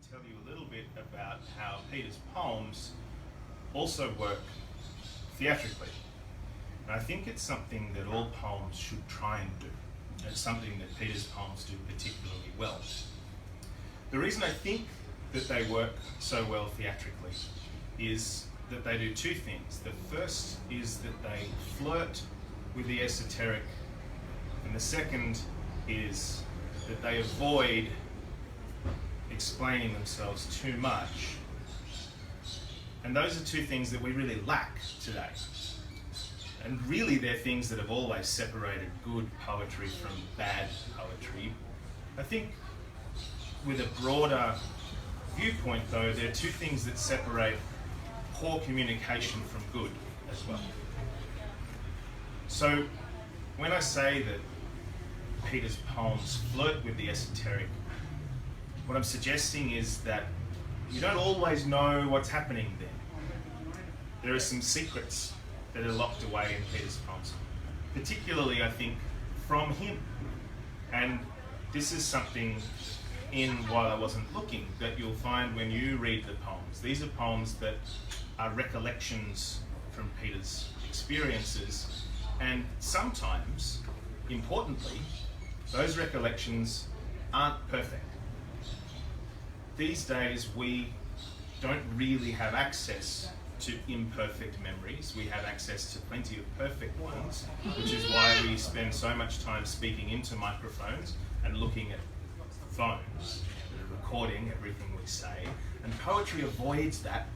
to tell you a little bit about how Peter's poems also work theatrically. And I think it's something that all poems should try and do. It's something that Peter's poems do particularly well. The reason I think that they work so well theatrically is that they do two things. The first is that they flirt with the esoteric, and the second is that they avoid explaining themselves too much. And those are two things that we really lack today. And really they're things that have always separated good poetry from bad poetry. I think with a broader viewpoint though, there are two things that separate poor communication from good as well. So when I say that Peter's poems flirt with the esoteric, what I'm suggesting is that you don't always know what's happening there. There are some secrets that are locked away in Peter's poems, particularly, I think, from him. And this is something in While I Wasn't Looking that you'll find when you read the poems. These are poems that are recollections from Peter's experiences, and sometimes, importantly, those recollections aren't perfect. These days we don't really have access to imperfect memories. We have access to plenty of perfect ones, which is why we spend so much time speaking into microphones and looking at phones that are recording everything we say. And poetry avoids that,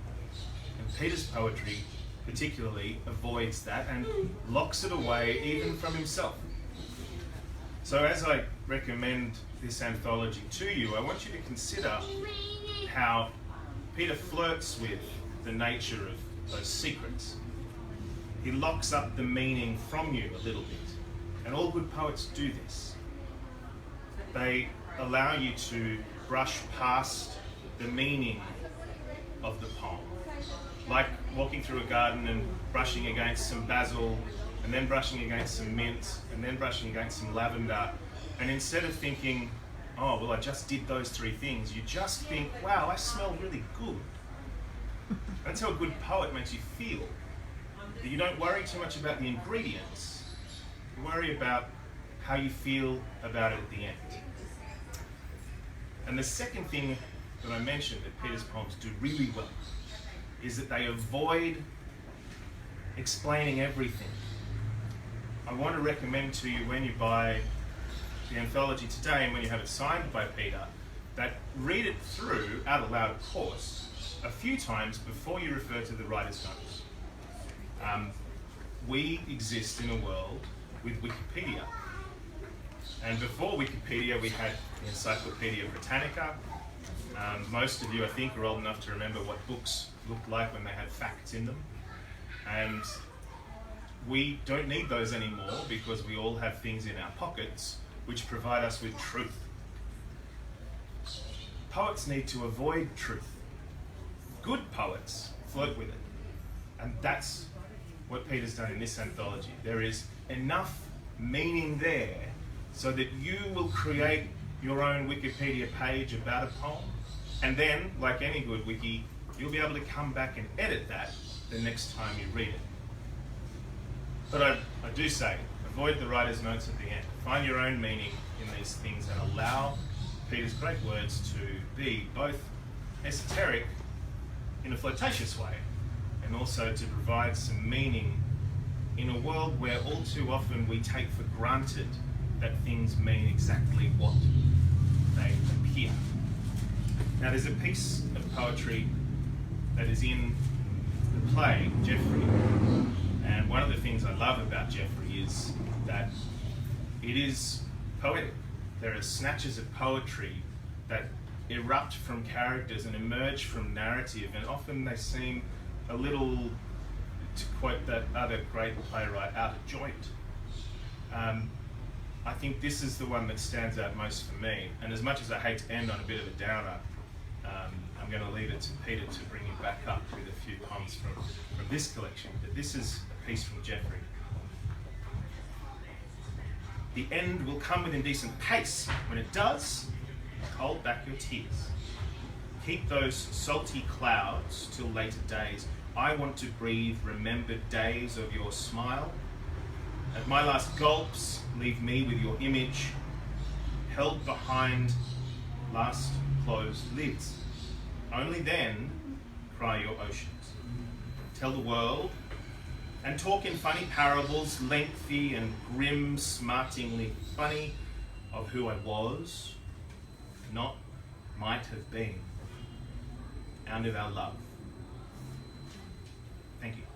and Peter's poetry particularly avoids that and locks it away even from himself. So as I recommend this anthology to you, I want you to consider how Peter flirts with the nature of those secrets. He locks up the meaning from you a little bit, and all good poets do this. They allow you to brush past the meaning of the poem, like walking through a garden and brushing against some basil, and then brushing against some mint, and then brushing against some lavender, and instead of thinking, oh, well, I just did those three things, you just think, wow, I smell really good. That's how a good poet makes you feel. You don't worry too much about the ingredients, you worry about how you feel about it at the end. And the second thing that I mentioned that Peter's poems do really well is that they avoid explaining everything. I want to recommend to you, when you buy the anthology today and when you have it signed by Peter, that read it through, out aloud of course, a few times before you refer to the writer's notes. We exist in a world with Wikipedia. And before Wikipedia we had the Encyclopedia Britannica. Most of you, I think, are old enough to remember what books looked like when they had facts in them. And we don't need those anymore because we all have things in our pockets which provide us with truth. Poets need to avoid truth. Good poets flirt with it. And that's what Peter's done in this anthology. There is enough meaning there so that you will create your own Wikipedia page about a poem, and then, like any good wiki, you'll be able to come back and edit that the next time you read it. But I do say, avoid the writer's notes at the end. Find your own meaning in these things and allow Peter's great words to be both esoteric in a flirtatious way and also to provide some meaning in a world where all too often we take for granted that things mean exactly what they appear. Now there's a piece of poetry that is in the play, Geoffrey, and one of the things I love about Geoffrey is that it is poetic. There are snatches of poetry that erupt from characters and emerge from narrative, and often they seem a little, to quote that other great playwright, out of joint. I think this is the one that stands out most for me, and as much as I hate to end on a bit of a downer, I'm going to leave it to Peter to bring you back up with a few poems from this collection. But this is a piece from Geoffrey. The end will come with indecent pace. When it does, hold back your tears. Keep those salty clouds till later days. I want to breathe remembered days of your smile. At my last gulps, leave me with your image, held behind last closed lids. Only then cry your oceans. Tell the world, and talk in funny parables, lengthy and grim, smartingly funny, of who I was, not might have been, and of our love. Thank you.